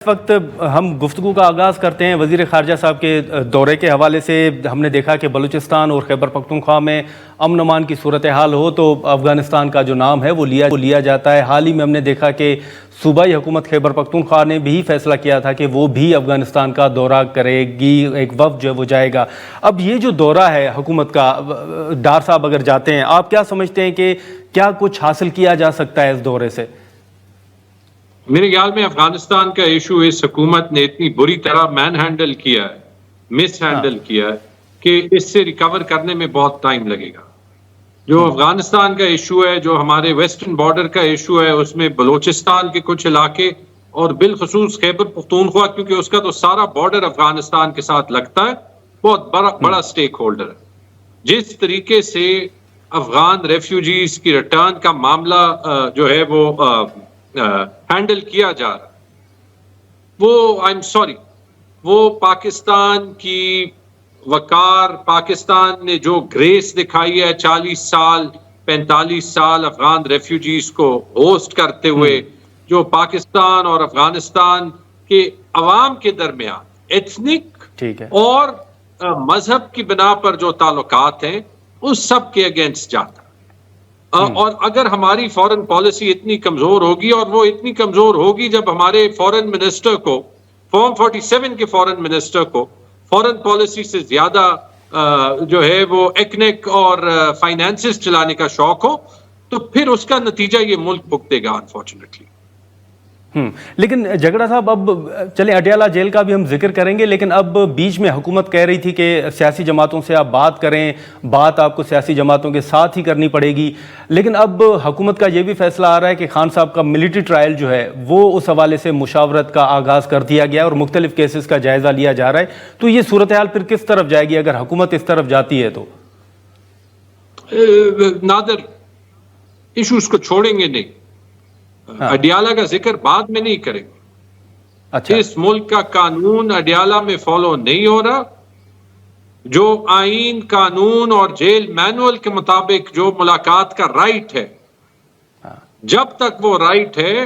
इस वक्त हम गुफ्तगू का आगाज़ करते हैं वज़ीर ख़ारजा साहब के दौरे के हवाले से। हमने देखा कि बलूचिस्तान और खैबर पख्तूनख्वा में अमन अमान की सूरत हाल हो तो अफ़गानिस्तान का जो नाम है वो लिया जाता है। हाल ही में हमने देखा कि सूबाई हुकूमत खैबर पख्तूनख्वा ने भी फैसला किया था कि वो भी अफ़गानिस्तान का दौरा करेगी, एक वफ़द जो है वो जाएगा। अब ये जो दौरा है हुकूमत का, डार साहब अगर जाते हैं, आप क्या समझते हैं कि क्या कुछ हासिल किया जा सकता है इस दौरे से? मेरे ख्याल में अफगानिस्तान का इशू इस हुकूमत ने इतनी बुरी तरह मैन हैंडल किया है, मिस हैंडल किया है कि इससे रिकवर करने में बहुत टाइम लगेगा। जो अफगानिस्तान का इशू है, जो हमारे वेस्टर्न बॉर्डर का इशू है, उसमें बलूचिस्तान के कुछ इलाके और बिलखसूस खैबर पख्तूनख्वा, क्योंकि उसका तो सारा बॉर्डर अफगानिस्तान के साथ लगता है, बहुत बड़ा स्टेक होल्डर है। जिस तरीके से अफगान रेफ्यूजीज की रिटर्न का मामला जो है वो हैंडल किया जा रहा, वो आई एम सॉरी, वो पाकिस्तान की वकार, पाकिस्तान ने जो ग्रेस दिखाई है 40 साल 45 साल अफगान रेफ्यूजीज को होस्ट करते हुए, जो पाकिस्तान और अफगानिस्तान के अवाम के दरमियान एथनिक और मजहब की बिना पर जो ताल्लुकात हैं उस सब के अगेंस्ट जाता। और अगर हमारी फॉरेन पॉलिसी इतनी कमजोर होगी, और वो इतनी कमजोर होगी जब हमारे फॉरेन मिनिस्टर को, फॉर्म 47 के फॉरेन मिनिस्टर को फॉरेन पॉलिसी से ज्यादा जो है वो एकेडमिक और फाइनेंसेस चलाने का शौक हो, तो फिर उसका नतीजा ये मुल्क भुगतेगा अनफॉर्चुनेटली। लेकिन झगड़ा साहब, अब चले अडियाला जेल का भी हम जिक्र करेंगे, लेकिन अब बीच में हुकूमत कह रही थी कि सियासी जमातों से आप बात करें, बात आपको सियासी जमातों के साथ ही करनी पड़ेगी। लेकिन अब हुकूमत का ये भी फैसला आ रहा है कि खान साहब का मिलिट्री ट्रायल जो है वो उस हवाले से मुशावरत का आगाज़ कर दिया गया और मुख्तलिफ केसेस का जायज़ा लिया जा रहा है। तो ये सूरत हाल फिर किस तरफ जाएगी अगर हुकूमत इस तरफ जाती है? तो नादर इशूज को छोड़ेंगे नहीं, अडियाला का जिक्र बाद में नहीं करेंगे। अच्छा। इस मुल्क का कानून अडियाला में फॉलो नहीं हो रहा। जो आईन, कानून और जेल मैनुअल के मुताबिक जो मुलाकात का राइट है, जब तक वो राइट है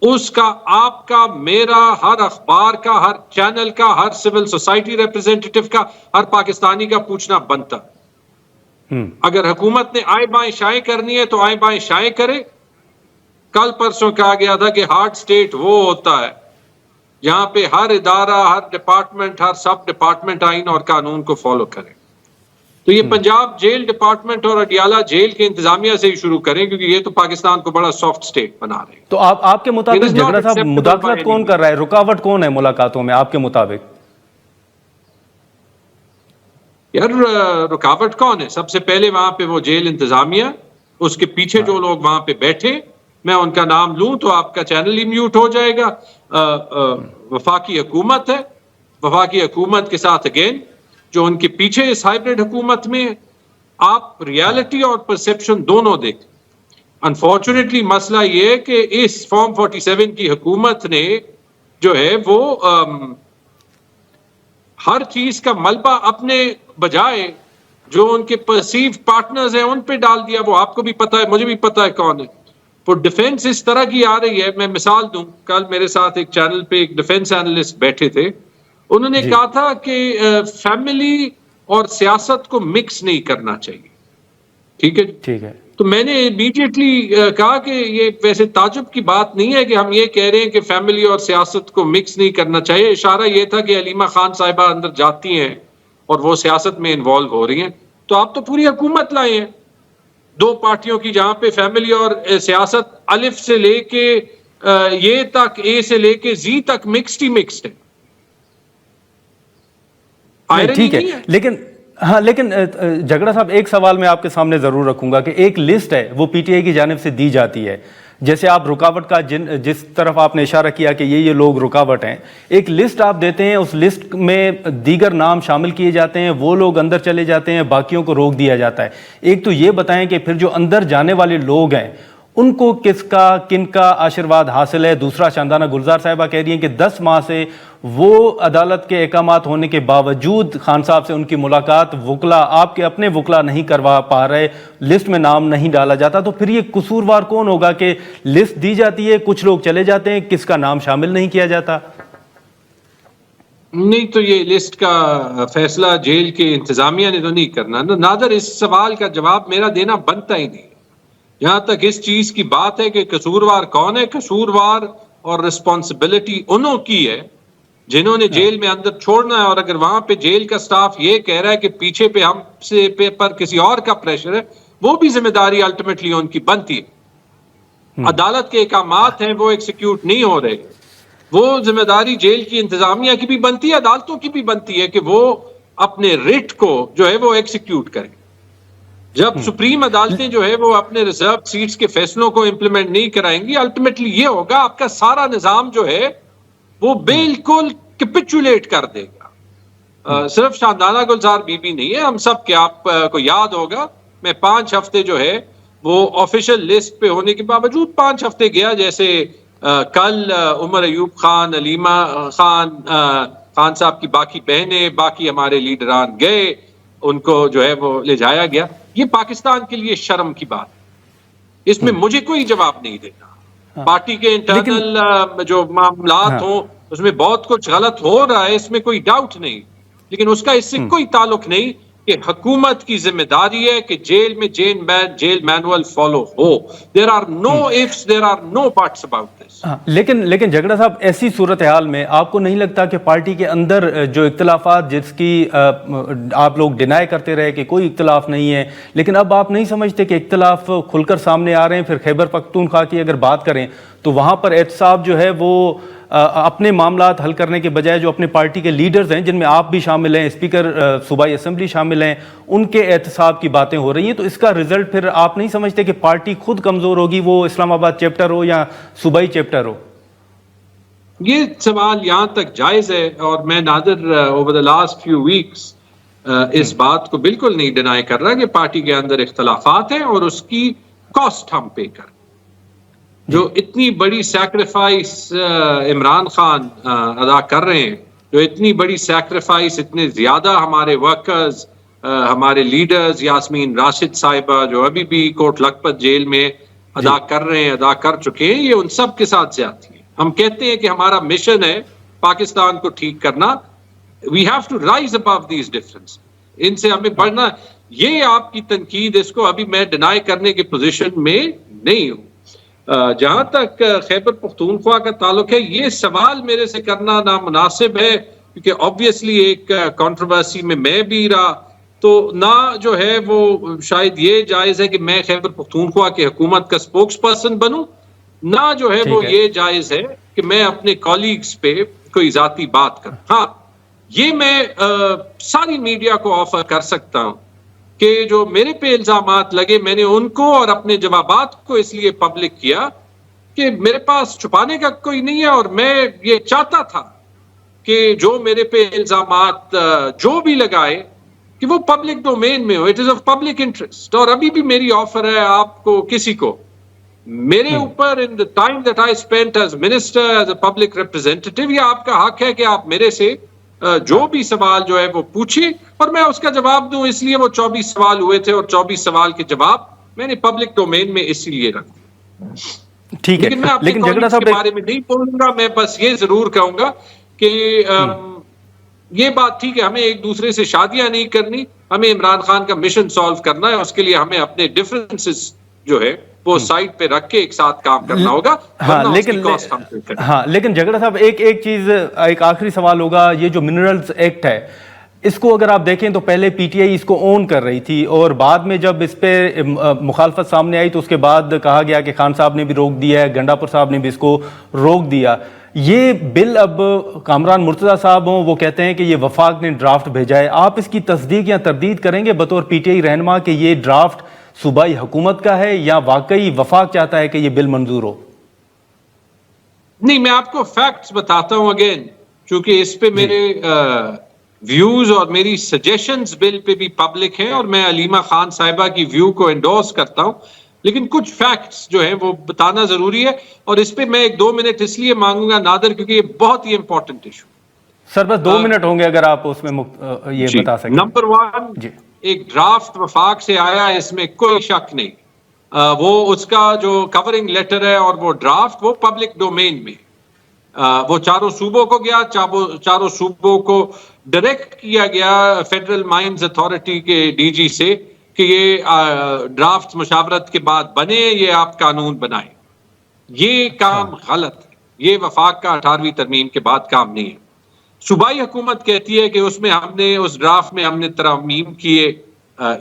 उसका आपका, मेरा, हर अखबार का, हर चैनल का, हर सिविल सोसाइटी रिप्रेजेंटेटिव का, हर पाकिस्तानी का पूछना बनता। अगर हुकूमत ने आए बाएं शाएं करनी है तो आए बाएं शाएं करे। कल परसों कहा गया था कि हार्ड स्टेट वो होता है जहां पे हर इदारा, हर डिपार्टमेंट, हर सब डिपार्टमेंट आइन और कानून को फॉलो करे। तो ये पंजाब जेल डिपार्टमेंट और अडियाला जेल के इंतजामिया से ही शुरू करें, क्योंकि ये तो पाकिस्तान को बड़ा सॉफ्ट स्टेट बना रहे हैं। तो आपके मुताबिक झगड़ा साहब, मुदाखलत कौन कर रहा है, रुकावट कौन है मुलाकातों में आपके मुताबिक? यार रुकावट कौन है? सबसे पहले वहां पे वो जेल इंतजामिया, उसके पीछे जो लोग वहां पे बैठे, मैं उनका नाम लूं तो आपका चैनल ही म्यूट हो जाएगा। वफाकी हुकूमत है, वफाकी हुकूमत के साथ अगेन जो उनके पीछे इस हाइब्रिड हुकूमत में, आप रियलिटी और परसेप्शन दोनों देख। अनफॉर्चुनेटली मसला ये है कि इस फॉर्म 47 की हुकूमत ने जो है वो हर चीज का मलबा अपने बजाय जो उनके परसीव पार्टनर्स हैं उन पे डाल दिया। वो आपको भी पता है, मुझे भी पता है कौन है। तो डिफेंस इस तरह की आ रही है। मैं मिसाल दूं, कल मेरे साथ एक चैनल पे एक डिफेंस एनालिस्ट बैठे थे, उन्होंने कहा था कि फैमिली और सियासत को मिक्स नहीं करना चाहिए। ठीक है, ठीक है। तो मैंने इमीडिएटली कहा कि ये वैसे ताजुब की बात नहीं है कि हम ये कह रहे हैं कि फैमिली और सियासत को मिक्स नहीं करना चाहिए। इशारा ये था कि अलीमा खान साहिबा अंदर जाती हैं और वो सियासत में इन्वॉल्व हो रही हैं, तो आप तो पूरी हुकूमत लाए हैं दो पार्टियों की, जहां पे फैमिली और सियासत अलिफ से लेके ये तक, ए से लेके जी तक मिक्स्ड ही मिक्स्ड है। ठीक है, लेकिन झगड़ा साहब, एक सवाल मैं आपके सामने जरूर रखूंगा कि एक लिस्ट है वो पीटीआई की जानिब से दी जाती है, जैसे आप रुकावट का जिस तरफ आपने इशारा किया कि ये लोग रुकावट हैं, एक लिस्ट आप देते हैं, उस लिस्ट में दीगर नाम शामिल किए जाते हैं, वो लोग अंदर चले जाते हैं, बाकियों को रोक दिया जाता है। एक तो ये बताएं कि फिर जो अंदर जाने वाले लोग हैं उनको किसका किनका आशीर्वाद हासिल है? दूसरा, शानदाना गुलजार साहिबा कह रही हैं कि 10 माह से वो अदालत के अहकामात होने के बावजूद खान साहब से उनकी मुलाकात वकला, आपके अपने वकला नहीं करवा पा रहे, लिस्ट में नाम नहीं डाला जाता। तो फिर ये कसूरवार कौन होगा कि लिस्ट दी जाती है, कुछ लोग चले जाते हैं, किसका नाम शामिल नहीं किया जाता? नहीं, तो ये लिस्ट का फैसला जेल के इंतजामिया ने तो नहीं करना ना। नादर, इस सवाल का जवाब मेरा देना बनता ही नहीं। यहां तक इस चीज की बात है कि कसूरवार कौन है, कसूरवार और रिस्पॉन्सिबिलिटी उन्हों की है जिन्होंने जेल में अंदर छोड़ना है। और अगर वहां पे जेल का स्टाफ ये कह रहा है कि पीछे पे हमसे पर किसी और का प्रेशर है, वो भी जिम्मेदारी अल्टीमेटली उनकी बनती है। अदालत के अहकामात हैं वो एग्जीक्यूट नहीं हो रहे, वो जिम्मेदारी जेल की इंतजामिया की भी बनती है, अदालतों की भी बनती है कि वो अपने रिट को जो है वो एग्जीक्यूट करें। जब सुप्रीम अदालतें जो है वो अपने रिजर्व सीट्स के फैसलों को इंप्लीमेंट नहीं कराएंगी, अल्टीमेटली ये होगा आपका सारा निजाम जो है वो बिल्कुल कैपिचुलेट कर देगा। सिर्फ शानदाना गुलजार बीबी नहीं है, हम सब के आपको याद होगा, मैं 5 हफ्ते जो है वो ऑफिशियल लिस्ट पे होने के बावजूद 5 हफ्ते गया। जैसे कल उमर अयूब खान, अलीमा खान, खान साहब की बाकी बहनें, बाकी हमारे लीडरान गए, उनको जो है वो ले जाया गया। ये पाकिस्तान के लिए शर्म की बात है, इसमें मुझे कोई जवाब नहीं देना। पार्टी के इंटरनल जो मामलात हो उसमें बहुत कुछ गलत हो रहा है, इसमें कोई डाउट नहीं, लेकिन उसका इससे कोई ताल्लुक नहीं कि हुकूमत की जिम्मेदारी है कि जेल में जेल मैनुअल फॉलो हो। There are no ifs, there are no buts about this. लेकिन झगड़ा साहब, ऐसी सूरत हाल में आपको नहीं लगता कि पार्टी के अंदर जो इख्तलाफात जिसकी आप लोग डिनाई करते रहे कि कोई इख्तलाफ नहीं है, लेकिन अब आप नहीं समझते कि इख्तलाफ खुलकर सामने आ रहे हैं? फिर खैबर पख्तूनख्वा की अगर बात करें तो वहाँ पर एहतसाब जो है वो अपने मामलात हल करने के बजाय जो अपने पार्टी के लीडर्स हैं, जिनमें आप भी शामिल हैं, स्पीकर सूबाई असेंबली शामिल हैं, उनके एहतसाब की बातें हो रही हैं। तो इसका रिजल्ट फिर आप नहीं समझते कि पार्टी खुद कमज़ोर होगी, वो इस्लामाबाद चैप्टर हो या सूबाई चैप्टर हो? ये सवाल यहां तक जायज है और मैं नादर over the last few weeks इस बात को बिल्कुल नहीं डिनाई कर रहा कि पार्टी के अंदर इख्तलाफात हैं और उसकी कॉस्ट हम पे कर। जो इतनी बड़ी सैक्रिफाइस इमरान खान अदा कर रहे हैं, जो इतनी बड़ी सैक्रिफाइस इतने ज्यादा हमारे वर्कर्स, हमारे लीडर्स, यास्मीन राशिद साहिबा जो अभी भी कोट लखपत जेल में अदा कर रहे हैं, अदा कर चुके हैं, ये उन सब के साथ ज्यादती है। हम कहते हैं कि हमारा मिशन है पाकिस्तान को ठीक करना। We have to rise above these difference, इनसे हमें बढ़ना। ये आपकी तनकीद, इसको अभी मैं डिनाई करने की पोजीशन में नहीं हूं। जहां तक खैबर पख्तूनख्वा का ताल्लुक है, ये सवाल मेरे से करना नामुनासिब है क्योंकि ऑब्वियसली एक कंट्रोवर्सी में मैं भी रहा, तो ना जो है वो शायद ये जायज है कि मैं खैबर पख्तूनख्वा की हुकूमत का स्पोक्स पर्सन बनूं, ना जो है वो ये जायज है कि मैं अपने कॉलीग्स पे कोई जाती बात करूं। हाँ, ये मैं सारी मीडिया को ऑफर कर सकता हूं कि जो मेरे पे इल्जामात लगे, मैंने उनको और अपने जवाबात को इसलिए पब्लिक किया कि मेरे पास छुपाने का कोई नहीं है। और मैं ये चाहता था कि जो मेरे पे इल्जामात जो भी लगाए कि वो पब्लिक डोमेन में हो, it is of public interest. और अभी भी मेरी ऑफर है आपको, किसी को मेरे ऊपर, in the time that I spent as minister, as a public representative, ये आपका हक है कि आप मेरे से जो भी सवाल जो है वो पूछिए और मैं उसका जवाब दूं। इसलिए वो 24 सवाल हुए थे और 24 सवाल के जवाब मैंने पब्लिक डोमेन में इसीलिए रखे। ठीक है, लेकिन मैं अपने कॉलेज के बारे में नहीं बोलूंगा। मैं बस ये जरूर कहूंगा कि ये बात ठीक है, हमें एक दूसरे से शादियां नहीं करनी, हमें इमरान खान का मिशन सॉल्व करना है। उसके लिए हमें अपने डिफरेंसेस जो है वो साइड पे रख के एक साथ काम करना होगा। लेकिन झगड़ा साहब, एक चीज, एक आखिरी सवाल होगा। ये जो मिनरल्स एक्ट है, इसको अगर आप देखें तो पहले पीटीआई इसको ओन कर रही थी और बाद में जब इस पे मुखालफत सामने आई तो उसके बाद कहा गया कि खान साहब ने भी रोक दिया है, गंडापुर साहब ने भी इसको रोक दिया। ये बिल अब कामरान मुर्तज़ा साहब हों, वो कहते हैं कि ये वफाक ने ड्राफ्ट भेजा है। आप इसकी तस्दीक या तरदीद करेंगे बतौर पीटीआई रहनुमा कि ये ड्राफ्ट सूबाई हुकूमत का है या वाकई वफाक चाहता है कि ये बिल मंजूर हो? नहीं, मैं आपको फैक्ट्स बताता हूं अगेन, क्योंकि इस पे मेरे व्यूज और मेरी सजेशंस बिल पे भी पब्लिक हैं और मैं अलीमा खान साहिबा की व्यू को एंडोर्स करता हूं। लेकिन कुछ फैक्ट्स जो हैं वो बताना जरूरी है, और इस पे मैं 1-2 मिनट इसलिए मांगूंगा नादर क्योंकि ये बहुत ही इंपॉर्टेंट इशू। सर बस 2 मिनट होंगे अगर आप उसमें ये बता सकें। नंबर 1, जी एक ड्राफ्ट वफाक से आया, इसमें कोई शक नहीं। वो उसका जो कवरिंग लेटर है और वो ड्राफ्ट वो पब्लिक डोमेन में, वो चारों सूबों को गया, चारों सूबों को डायरेक्ट किया गया फेडरल माइंस अथॉरिटी के डीजी से कि ये ड्राफ्ट मुशावरत के बाद बने, ये आप कानून बनाए। ये काम गलत है, ये वफाक का 18वीं तरमीम के बाद काम नहीं है। सूबाई हुकूमत कहती है कि उसमें हमने उस ड्राफ्ट में हमने तरमीम किए,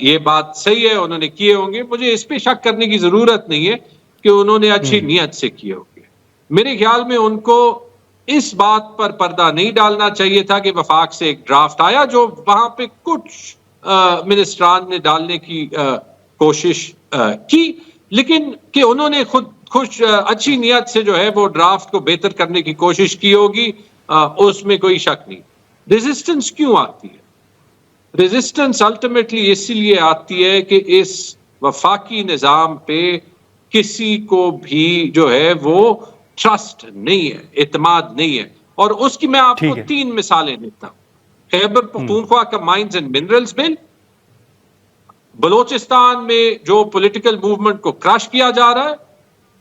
ये बात सही है, उन्होंने किए होंगे, मुझे इस पे शक करने की जरूरत नहीं है कि उन्होंने अच्छी नीयत से किए होंगे। मेरे ख्याल में उनको इस बात पर पर्दा नहीं डालना चाहिए था कि वफाक से एक ड्राफ्ट आया जो वहां पे कुछ मिनिस्ट्रान ने डालने की कोशिश की, लेकिन कि उन्होंने खुद अच्छी नीयत से जो है वो ड्राफ्ट को बेहतर करने की कोशिश की होगी, उसमें कोई शक नहीं। रेजिस्टेंस क्यों आती है? रेजिस्टेंस अल्टीमेटली इसलिए आती है कि इस वफाकी निजाम पे किसी को भी जो है वो ट्रस्ट नहीं है, एतमाद नहीं है। और उसकी मैं आपको 3 मिसालें देता हूं। खैबर पख्तूनख्वा का mines and minerals bill, Balochistan में जो पॉलिटिकल मूवमेंट को क्रश किया जा रहा है,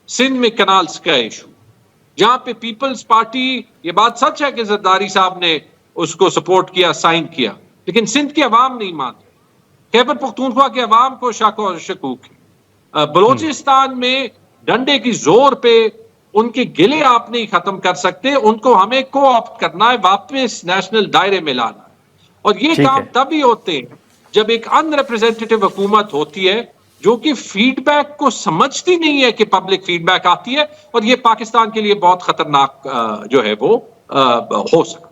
सिंध में कनाल्स का इशू, जहां पे पीपल्स पार्टी, ये बात सच है कि जरदारी साहब ने उसको सपोर्ट किया, साइन किया, लेकिन सिंध की अवाम नहीं मान रही। खैबर पख्तूनख्वा के अवाम को शक और शकूक है। बलोचिस्तान में डंडे की जोर पे उनके गिले आप नहीं खत्म कर सकते, उनको हमें को ऑप्ट करना है, वापस नेशनल दायरे में लाना है। और ये काम तभी होते हैं जब एक अनरिप्रेजेंटेटिव हुकूमत होती है जो कि फीडबैक को समझती नहीं है कि पब्लिक फीडबैक आती है, और ये पाकिस्तान के लिए बहुत खतरनाक जो है वो हो सकता है।